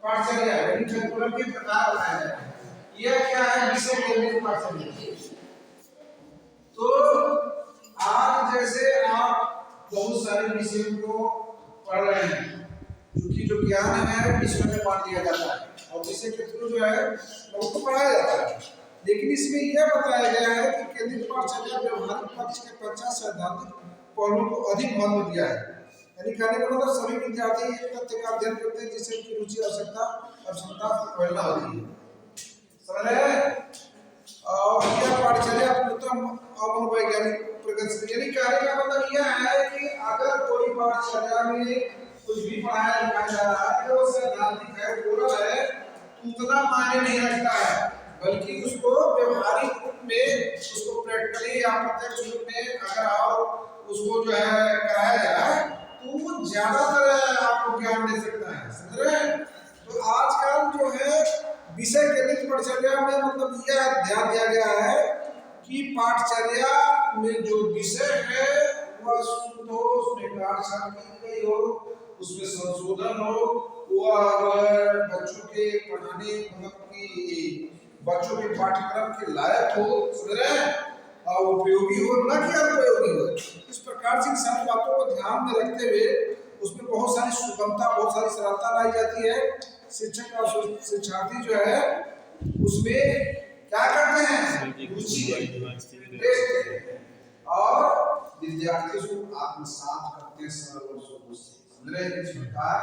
पाठचर्या यानी करिकुलम के प्रकार बताए जाते हैं। यह क्या है? विषय केंद्रित पाठचर्या। तो आज जैसे आप बहुत सारे विषयों को पढ़ रहे हैं, क्योंकि जो ज्ञान है विषय में बांट दिया जाता है और विषय के थ्रू जो है बहुत पढ़ाया जाता है। लेकिन इसमें यह बताया गया है कि केंद्रित पाठचर्या व्यवहारिक पक्ष के पश्चात सैद्धांतिक पहलुओं को अधिक महत्व दिया है। यानी कहने का मतलब सभी विद्यार्थी एक तथ्य का अध्ययन करते हैं जिससे उनकी रुचि आवश्यकता और क्षमता प्रेरणा होती है। समझ रहे हैं? और यह पाठचर्या पूर्णतः अवैज्ञानिक प्रगति, यानी कहने का मतलब यह है कि अगर कोई पाठचर्या में कुछ भी पढ़ाया लिखाया जा रहा है तो सैद्धांतिक है, पूरा है, उतना मायने नहीं रखता है, बल्कि उसको व्यवहारिक रूप में, उसको प्रैक्टिकली या प्रत्यक्ष रूप में अगर आप उसको जो है कराया जाए तो वो ज्यादातर आपको ज्ञान दे सकता है। समझ रहे हैं? तो आजकल जो है विषय केंद्रित पाठचर्या में मतलब यह ध्यान दिया गया है कि पाठचर्या में जो विषय है वह शुद्ध हो, उसमें काटछाट की गई हो, उसमें संशोधन हो, वह बच्चों के पढ़ाने मतलब कि बच्चों के पाठ्यक्रम के लायक हो। समझ रहे हैं? और उपयोगी हो, न कि अनुपयोगी हो। इस प्रकार से सारी बातों को ध्यान में रखते हुए उसमें बहुत सारी सुगमता, बहुत सारी सरलता लाई जाती है। शिक्षक और शिक्षार्थी जो है उसमें क्या करते हैं? रुचि और विद्यार्थी उसको आत्मसात करते हैं सरल शब्दों से। समझ रहे हैं? इस प्रकार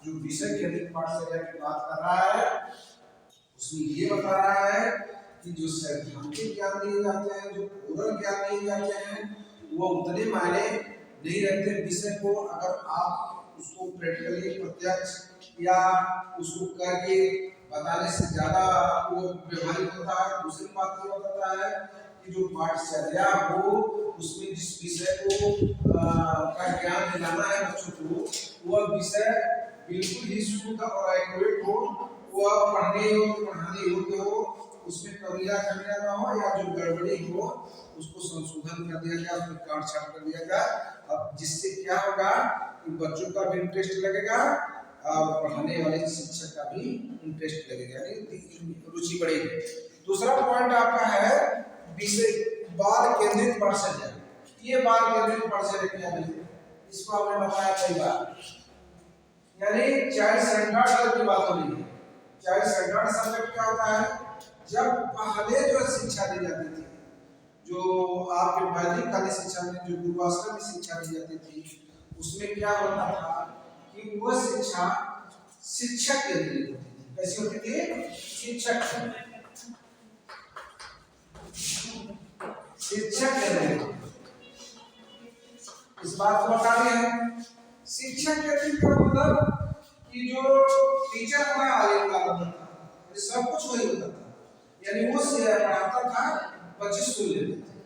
जो विषय केंद्रित पाठचर्या की बात कर रहा है उसमें ये बता रहा है कि जो सैद्धांतिक ज्ञान दिए जाते हैं, जो ओरल ज्ञान दिए जाते हैं, वो उतने मायने नहीं रखते विषय को अगर आप उसको प्रैक्टिकली प्रत्यक्ष या उसको करके बताने से ज्यादा वो व्यवहारिक होता है। दूसरी बात ये बताता है कि जो पाठचर्या हो उसमें जिस विषय को का ज्ञान दिलाना है बच्चों को, वह विषय बिल्कुल ही शुद्ध और एक्यूरेट हो, वह पढ़ने योग्य पढ़ाने योग्य हो, उसमें कमियां कमियां ना हो या जो गड़बड़ी हो उसको संशोधन कर दिया जाए, उसमें काटछाट कर दिया जाए। अब जिससे क्या होगा कि बच्चों का भी इंटरेस्ट लगेगा और पढ़ाने वाले शिक्षक का भी इंटरेस्ट लगेगा, यानी रुचि बढ़ेगी। दूसरा पॉइंट आपका है विषय बाल केंद्रित पाठचर्या। ये बाल केंद्रित पाठचर्या क्या है? इसको हमने बताया कई बार, यानी चाइल्ड सेंटर्ड की बात हो रही है। चाइल्ड सेंटर्ड सब्जेक्ट क्या होता है? जब पहले जो शिक्षा दी जाती थी, जो आपके वैदिक कालीन शिक्षा में जो पूर्वाश्रम में शिक्षा दी जाती थी, उसमें क्या होता था कि वह शिक्षा शिक्षक केंद्रित होती थी। कैसी होती थी? शिक्षक केंद्रित। इस बात को बता रहे हैं शिक्षक केंद्रित का मतलब कि जो टीचर हमारा आगे होता था, सब कुछ वही होता था, यानी वो पढ़ाता था, बच्चे सुन लेते थे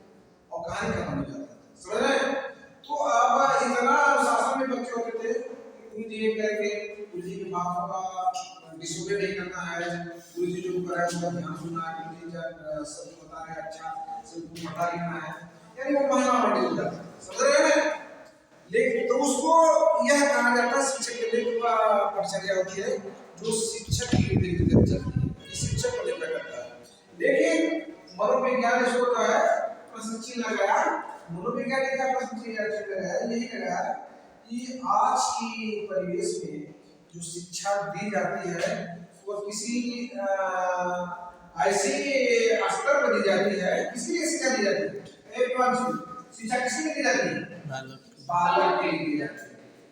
और कहानी खत्म हो जाता था। समझ रहे हैं? तो अब इतना अनुशासन में बच्चे होते थे कि कुछ ये करके कुछ के बातों का डिसोबे नहीं करना है, कुछ जो कर रहा है उसका ध्यान सुनना है, कुछ सब बता रहे हैं अच्छा सबको पढ़ा लिखना है, यानी वो महिमा मंडी हो जाता है। समझ रहे हैं? लेकिन तो उसको यह कहा जाता है शिक्षक केंद्रित पाठचर्या होती है, जो शिक्षक केंद्रित चलती है, शिक्षक को लेकर करता है। लेकिन मनोविज्ञान इसको जो है प्रश्न चिन्ह लगाया। मनोविज्ञान का प्रश्न चिन्ह लगाया, यही लगाया कि आज की परिवेश में जो शिक्षा दी जाती है वो किसी ऐसी स्तर पर दी जाती है, किसी शिक्षा दी जाती है। एक बात शिक्षा किसी में दी जाती है? बालक के लिए दी जाती है,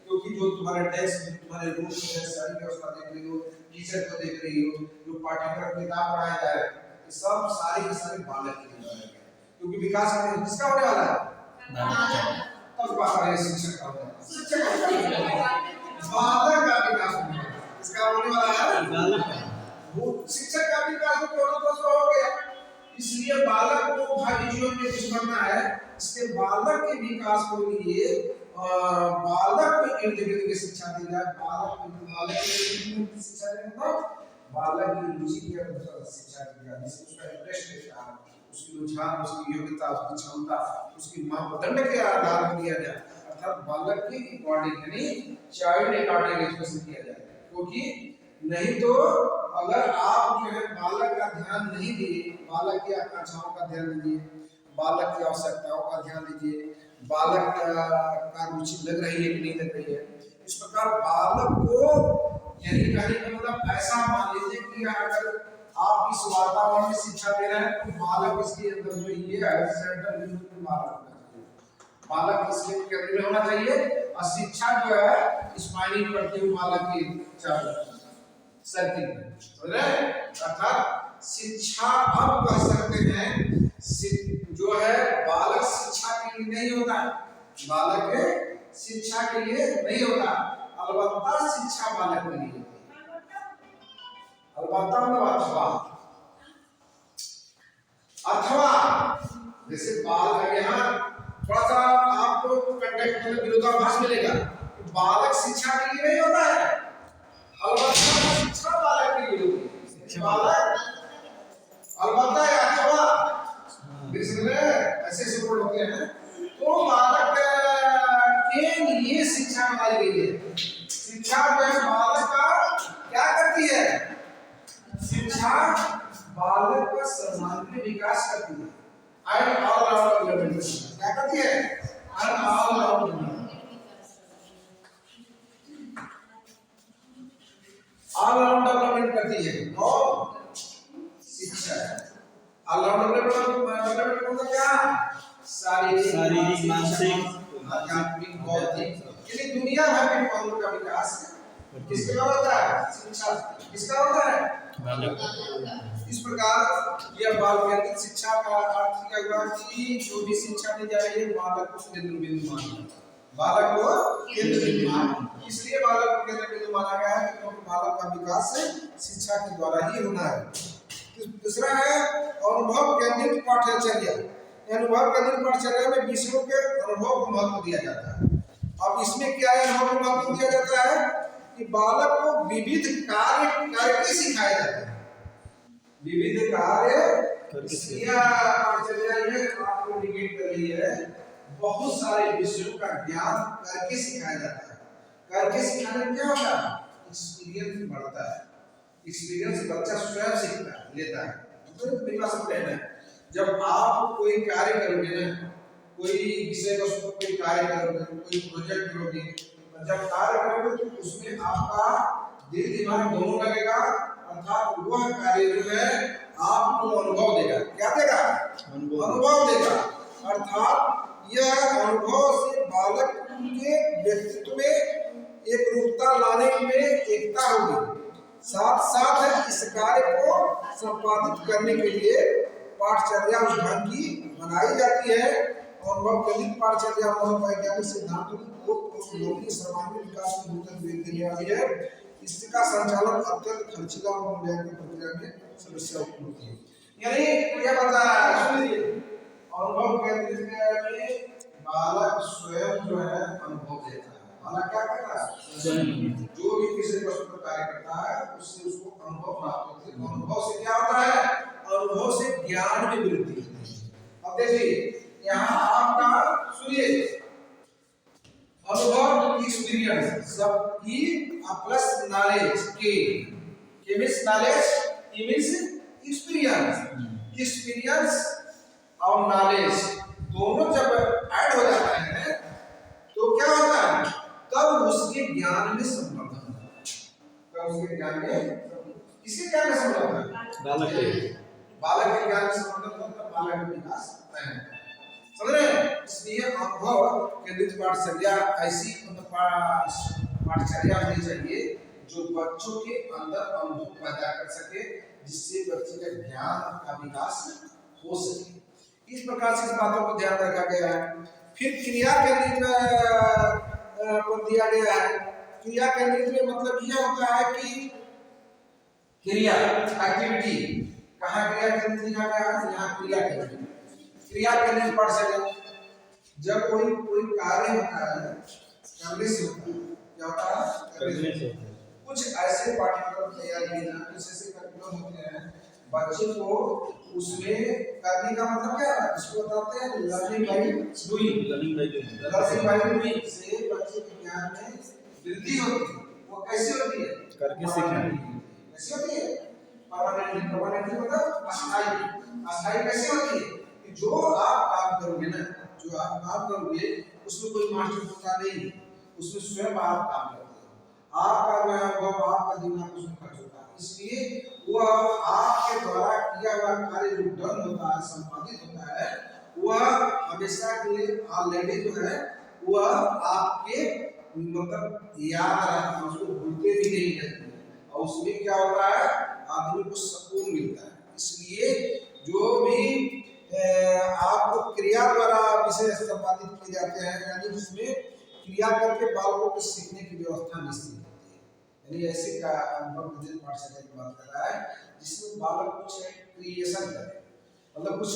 क्योंकि जो तुम्हारे डेस्क में तुम्हारे रूम में सारी व्यवस्था देख रही हो, टीचर को देख रही हो, जो पाठ्यक्रम किताब पढ़ाया जा रहा है, सब सारी की सारी बालक के लिए है, क्योंकि विकास किसका होने वाला है? तब बात है शिक्षक का होने वाला है। शिक्षक बालक का विकास होने वाला है। इसका होने वाला है वो शिक्षक का विकास तो हो गया, इसलिए बालक को भावी जीवन में कुछ करना है, इसके बालक के विकास के लिए बालक को इर्द गिर्द की शिक्षा दी जाए। बालक की शिक्षा देना मतलब बालक की रुचि के अनुसार शिक्षा दी जाए, जिससे उसका इंटरेस्ट देखता है, उसकी रुझान, उसकी योग्यता, उसकी क्षमता, उसकी मापदंड के आधार पर दिया जाए, अर्थात बालक के अकॉर्डिंग यानी चाइल्ड अकॉर्डिंग एजुकेशन किया जाए। क्योंकि नहीं तो अगर आप जो है बालक का ध्यान नहीं दिए, बालक की आकांक्षाओं का ध्यान दीजिए, बालक की आवश्यकताओं का ध्यान दीजिए, बालक का रुचि लग रही है कि नहीं लग रही है, इस प्रकार बालक को यानी कहने का मतलब ऐसा मान लीजिए कि अगर आप इस वातावरण में शिक्षा दे रहे हैं तो बालक इसके अंदर जो ये है सेंट्रल बिंदु बालक इसके केंद्र में होना चाहिए, और शिक्षा जो है स्माइलिंग करते हुए बालक की चारों सर्किल में, अर्थात शिक्षा अब कह सकते हैं जो है बालक शिक्षा के लिए नहीं होता है, बालक शिक्षा के लिए नहीं होता, अलबत्ता शिक्षा बालक के लिए होती है, अलबत्ता मतलब अथवा जैसे बाल का यहाँ थोड़ा सा आपको कंटेक्ट में विरोधाभास मिलेगा, बालक शिक्षा के लिए नहीं होता है, अलबत्ता शिक्षा बालक के लिए होती है, बालक अलबत्ता अथवा ऐसे सपोर्ट होते हैं, तो बालक के लिए शिक्षा बनाई गई है। शिक्षा जो है बालक का क्या करती है, शिक्षा बालक का सर्वांगीण विकास करती है, एंड ऑल अराउंड डेवलपमेंट क्या करती है, एंड ऑल अराउंड डेवलपमेंट करती है, और शिक्षा ऑल अराउंड डेवलपमेंट मतलब क्या, शारीरिक मानसिक आध्यात्मिक बौद्धिक यानी दुनिया भर के पहलुओं का विकास किसके द्वारा होता है, शिक्षा किसका होता है। इस प्रकार यह बाल केंद्रित शिक्षा का अर्थ क्या हुआ कि जो भी शिक्षा दी जा रही है बालक को केंद्र बिंदु माना, बालक को केंद्र बिंदु माना, इसलिए बालक को केंद्र बिंदु माना गया है क्योंकि बालक का विकास शिक्षा के द्वारा ही होना है। दूसरा है अनुभव केंद्रित पाठ्यचर्या, अनुभव केंद्रित पाठ्यचर्या में विषयों के अनुभव को महत्व दिया जाता है। अब इसमें क्या अनुभव को महत्व दिया जाता है कि बालक को विविध कार्य करके सिखाया जाता है, विविध कार्य पाठ्यचर्या ये आपको इंडिकेट कर रही है, बहुत सारे विषयों का ज्ञान करके सिखाया जाता है। करके सिखाने में क्या होता है, एक्सपीरियंस बढ़ता है, एक्सपीरियंस बच्चा स्वयं सीखता है, लेता है। तो मेरी बात समझ रहे हैं, जब आप कोई कार्य करोगे ना, कोई विषय वस्तु कोई कार्य करोगे, कोई प्रोजेक्ट करोगे, जब कार्य करोगे तो उसमें आपका दिल दिमाग दोनों लगेगा, अर्थात वह कार्य जो है आपको अनुभव देगा, क्या देगा, अनुभव देगा, अर्थात यह अनुभव से बालक के व्यक्तित्व में एक रूपता लाने में एकता होगी, साथ साथ इस कार्य को संपादित करने के लिए पाठचर्या उस ढंग की बनाई जाती है। अनुभव केंद्रित पाठचर्या मनोवैज्ञानिक सिद्धांतों को सर्वांगीण विकास को देने वाली है। इसका संचालन अत्यंत खर्चीला और मूल्यांकन प्रक्रिया में समस्या उत्पन्न होती है। यानी क्या बताया, सुनिए, अनुभव केंद्रित में बालक स्वयं जो है अनुभव देता है, बालक क्या करता है, स्वयं जो भी किसी वस्तु पर कार्य करता है उससे उसको अनुभव प्राप्त होता है। अनुभव से क्या होता है, अनुभव से ज्ञान में वृद्धि होती है। अब देखिए यहाँ आपका सुनिए, अनुभव एक्सपीरियंस सब की प्लस नॉलेज के means knowledge, E means experience, experience और नॉलेज दोनों जब ऐड हो जाता है तो क्या होता है, तब उसके ज्ञान में संवर्धन होता है, तब उसके ज्ञान में, किसके ज्ञान में संवर्धन होता है, बालक के ज्ञान में संवर्धन होता है, बालक का विकास होता है, समझ रहे हैं। इसलिए अनुभव केंद्रित पाठचर्या ऐसी पाठचर्या होनी चाहिए जो बच्चों के अंदर अनुभव पैदा कर सके, जिससे बच्चे का ज्ञान का विकास हो सके। इस प्रकार से इस बातों को ध्यान रखा गया है। फिर क्रिया केंद्रित पर दिया गया है। क्रिया केंद्रित में मतलब यह होता है कि क्रिया एक्टिविटी, कहाँ क्रिया केंद्रित लिखा गया है, यहाँ क्रिया केंद्रित, क्रिया केंद्रित पाठचर्या। जब कोई कार्य होता है, करने से होता है, क्या होता है, करने से होता है। कुछ ऐसे पाठ्यक्रम तैयार किए जाते हैं, कुछ ऐसे पाठ्यक्रम होते हैं बच्चे को उसमें करने का मतलब क्या है, इसको बताते हैं learning by doing, learning by doing से बच्चे के ज्ञान में वृद्धि होती है। वो कैसे होती है, करके सीखना। कैसी होती है? परमानेंटली। परमानेंटली मतलब अस्थायी। अस्थायी कैसे होती है कि जो आप काम करोगे ना, जो आप काम करोगे उसमें कोई मास्टर होता नहीं, उसमें स्वयं आप काम करते हो, आपका जो है वो आपका दिमाग उसमें खर्च होता है, इसलिए वह आपके द्वारा किया हुआ कार्य जो डन होता है, संपादित होता है, वह हमेशा के लिए ऑलरेडी जो है वह आपके मतलब याद रहता है, उसको भूलते भी नहीं रहते, और उसमें क्या होता है आदमी को सुकून मिलता है। इसलिए जो भी आपको क्रिया द्वारा विषय संपादित किए जाते हैं, यानी उसमें क्रिया करके बालकों को सीखने की व्यवस्था निश्चित होती है। यानी ऐसे का अनुभव पाठशाला की बात कर रहा है जिसमें बालक कुछ क्रिएशन करे, मतलब कुछ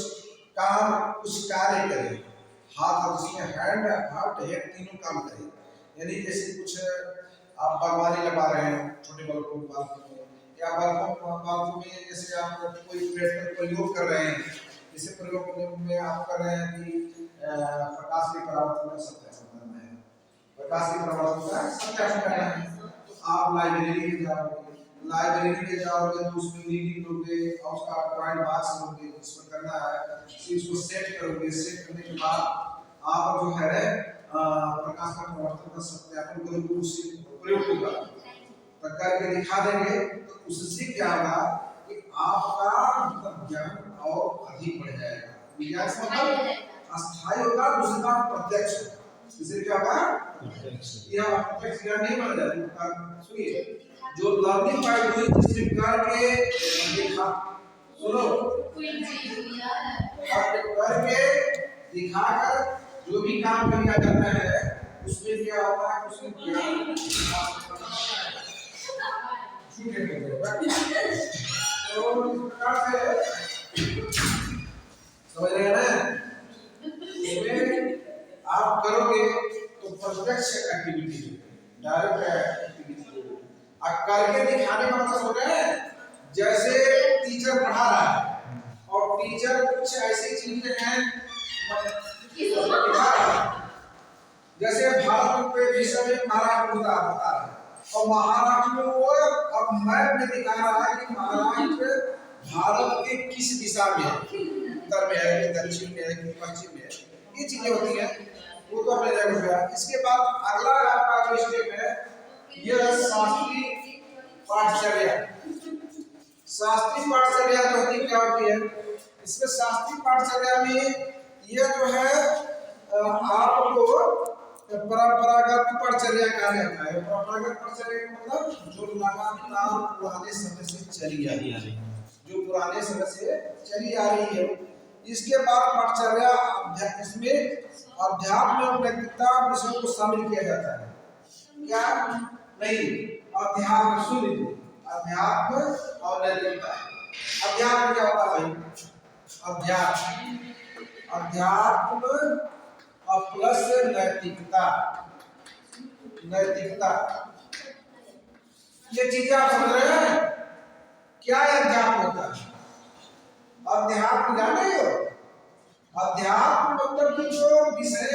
काम कुछ कार्य करे, हाथ और जिसमें हैंड हार्ट हेड तीनों काम करे। यानी जैसे कुछ आप बागवानी लगा रहे हैं छोटे बालकों में, या बालकों में जैसे आप कोई प्रयोग कर रहे हैं, जैसे प्रयोग में आप कर रहे हैं कि प्रकाश की परावर्तन का सत्यापन करना है, प्रकाश की परावर्तन का सत्यापन करना है, तो आप लाइब्रेरी में जाओगे, लाइब्रेरी में जाओगे तो उसमें रीडिंग लोगे और उसका ड्राइंग बॉक्स लोगे, इसमें करना है, फिर उसको सेट करोगे, सेट करने के बाद आप जो है प्रकाश का परावर्तन का सत्यापन करोगे, उससे प्रयोग होगा तब करके दिखा देंगे, तो उससे क्या होगा कि आपका मतलब ज्ञान और अधिक बढ़ जाएगा। विज्ञान से मतलब अस्थायी होगा, दूसरा प्रत्यक्ष होगा। इससे क्या होगा प्रत्यक्ष, यह प्रत्यक्ष ज्ञान नहीं बन जाएगा। सुनिए, जो लर्निंग बाय डूइंग जिससे करके देखा, सुनो करके दिखाकर जो भी काम किया जाता है उसमें क्या होता है, उसमें ज्ञान तो इस प्रकार से समझ रहे हैं ना, इसमें आप करोगे तो प्रत्यक्ष एक्टिविटी, डायरेक्ट एक्टिविटी, अब करके दिखाने का मतलब हो रहा है जैसे टीचर पढ़ा रहा है और टीचर कुछ ऐसी चीजें हैं जैसे भारत के विषय में महाराष्ट्र बता रहा है और महाराष्ट्र में वो अब मैप में दिखा रहा है कि महाराष्ट्र भारत के किस दिशा में है, उत्तर में है कि दक्षिण में है कि पश्चिम में है, ये चीजें होती हैं, वो तो अपने जगह पे है। इसके बाद अगला आपका जो स्टेप है यह शास्त्रीय पाठचर्या। शास्त्रीय पाठचर्या जो होती क्या होती है, इसमें शास्त्रीय पाठचर्या में यह जो है आपको परंपरागत पाठचर्या कहा जाता है। परंपरागत पाठचर्या का मतलब जो लगातार पुराने समय से चली आ रही है, जो पुराने समय से चली आ रही है। इसके बाद पाठचर्या इसमें अध्यात्म और नैतिकता विषयों को शामिल किया जाता है। क्या नहीं, अध्यात्म सुनिए, अध्यात्म और नैतिकता। अध्यात्म क्या होता है भाई? अध्यात्म और प्लस नैतिकता, नैतिकता ये चीजें आप समझ रहे हैं? क्या अध्यात्म होता है? अध्यात्म जाने हो? अध्यात्म मतलब कि जो विषय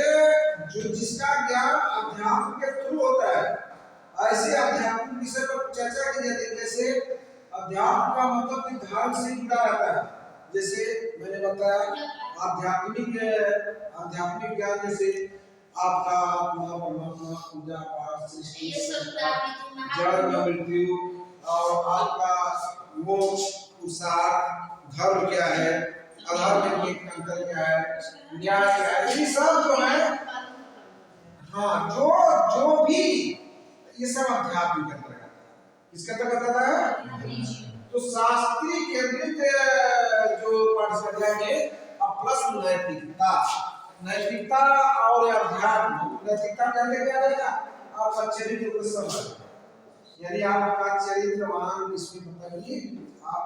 जो जिसका ज्ञान अध्यात्म के थ्रू होता है, ऐसे आध्यात्मिक विषय पर चर्चा की जाती है। जैसे अध्यात्म का मतलब कि धर्म से जुड़ा रहता है, जैसे मैंने बताया आध्यात्मिक ज्ञान जैसे आपका आत्मा परमात्मा पूजा पाठ सृष्टि जन्म मृत्यु और आपका मोक्ष पुरुषार्थ, धर्म क्या है, अधर्म में अंतर क्या है, न्याय क्या है, ये सब जो है हाँ जो भी ये सब अध्यात्म के अंतर्गत है। इसके अंतर्गत है तो शास्त्रीय केंद्रित जो पाठचर्या में प्लस नैतिकता, नैतिकता और अध्यात्म। नैतिकता कहते क्या रहेगा? आपका चरित्र को समझ, यानी आपका चरित्रवान इसमें बताइए, आप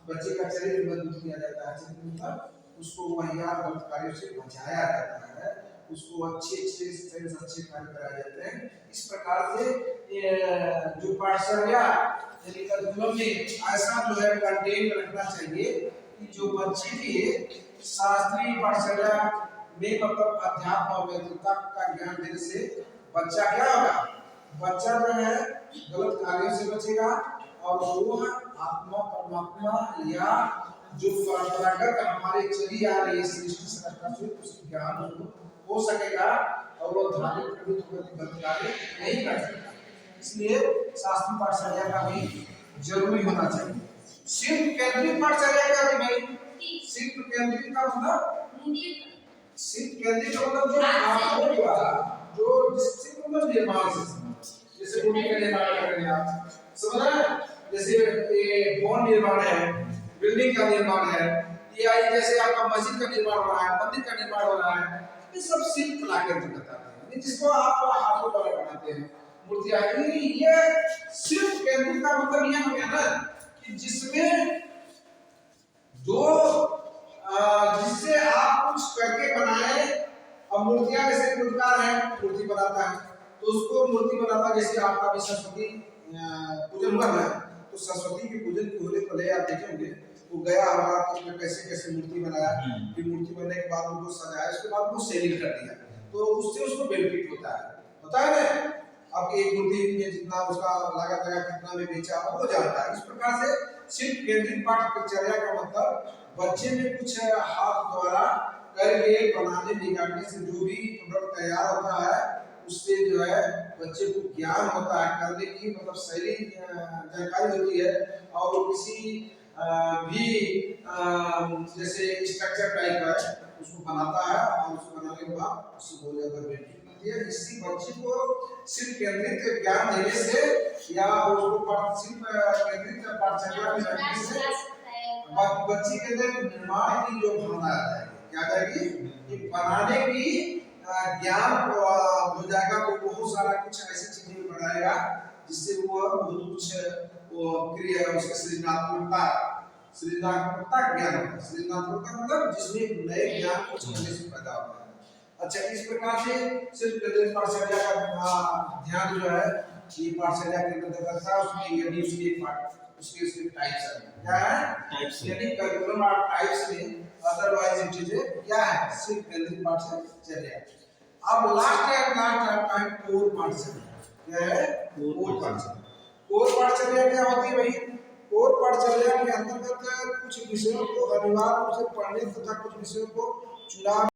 बच्चे का चरित्र मजबूत किया जाता है, चरित्र मतलब उसको वाहियात गलत कार्यों से बचाया जाता है, उसको अच्छे कार्य कराए जाते हैं। इस प्रकार से जो पाठचर्या करिकुलम में ऐसा जो है कंटेंट रखना चाहिए कि जो बच्चे के शास्त्रीय पाठचर्या में मतलब अध्यात्म और नैतिकता का ज्ञान देने से बच्चा क्या होगा, बच्चा जो है गलत कार्यों से बचेगा और वो आत्मा परमात्मा या जो परंपरागत हमारे चली आ रही है सृष्टि संरचना से उसकी ज्ञान हो सकेगा और वो धार्मिक प्रवृत्ति कार्य नहीं कर सकता। इसलिए शास्त्रीय पाठशाला का भी जरूरी होना चाहिए। शिल्प केंद्रित पाठशाला का भी नहीं, शिल्प केंद्रित का मतलब शिल्प केंद्रित का मतलब जो आत्मा द्वारा जो जिससे मतलब निर्माण से, जैसे मूर्ति का निर्माण कर रहे हैं आप, समझ रहे हैं? जैसे ये भवन निर्माण है, बिल्डिंग का निर्माण है, या जैसे आपका मस्जिद का निर्माण हो रहा है, मंदिर का निर्माण हो रहा है, ये सब शिल्प कला के अंतर्गत आते हैं, जिसको आप हाथों द्वारा बनाते हैं मूर्तियां। ये शिल्प केंद्रित का मतलब ये हो गया ना कि जिसमें जो जिससे आप कुछ करके बनाए। अब मूर्तियां जैसे मूर्तिकार है, मूर्ति बनाता है तो उसको मूर्ति बनाता, जैसे आपका भी सरस्वती पूजन हुआ है तो सरस्वती के पूजन के होने पहले आप देखेंगे वो गया होगा तो उसने कैसे कैसे मूर्ति बनाया, फिर मूर्ति बनने के बाद उनको सजाया, उसके बाद वो सेलिंग कर दिया तो उससे उसको बेनिफिट होता है ना। आपकी एक मूर्ति में जितना उसका लागत लगा कितना में बेचा वो जानता है। इस प्रकार से शिल्प केंद्रित पाठचर्या का मतलब बच्चे में कुछ हाथ द्वारा करके बनाने बिगाड़ने से जो भी प्रोडक्ट तैयार होता है उससे जो है बच्चे को ज्ञान होता है, करने की मतलब शैली जानकारी होती है और वो किसी भी जैसे स्ट्रक्चर टाइप है उसको बनाता है और उसको बनाने के बाद उससे बहुत ज्यादा बेनिफिट मिलती है। इसी बच्चे को शिल्प केंद्रित ज्ञान देने से या उसको शिल्प केंद्रित पाठचर्या में रखने से बच्चे के अंदर निर्माण की जो भावना आ जाएगी, क्या आ जाएगी कि बनाने की ज्ञान हो जाएगा। वो बहुत सारा कुछ ऐसी चीजें बनाएगा जिससे वो बहुत कुछ वो क्रिया उसकी सृजनात्मकता ज्ञान होता है। सृजनात्मकता मतलब जिसमें नए ज्ञान कुछ करने से पैदा होता है। अच्छा, इस प्रकार से सिर्फ केंद्रित पाठशाला का ध्यान जो है ये पाठशाला के अंतर्गत था, उसमें यदि उसके उसके टाइप्स है, क्या है टाइप्स, यानी करिकुलम और टाइप्स में अदरवाइज चीजें क्या है सिर्फ केंद्रित पाठशाला। अब लास्ट आपका है कोर पाठशाला। क्या है कोर पाठशाला? कोर पाठशाला क्या होती है भाई? कोर पाठशाला के अंतर्गत कुछ विषयों को अनिवार्य रूप से पढ़ने तथा कुछ विषयों को चुनाव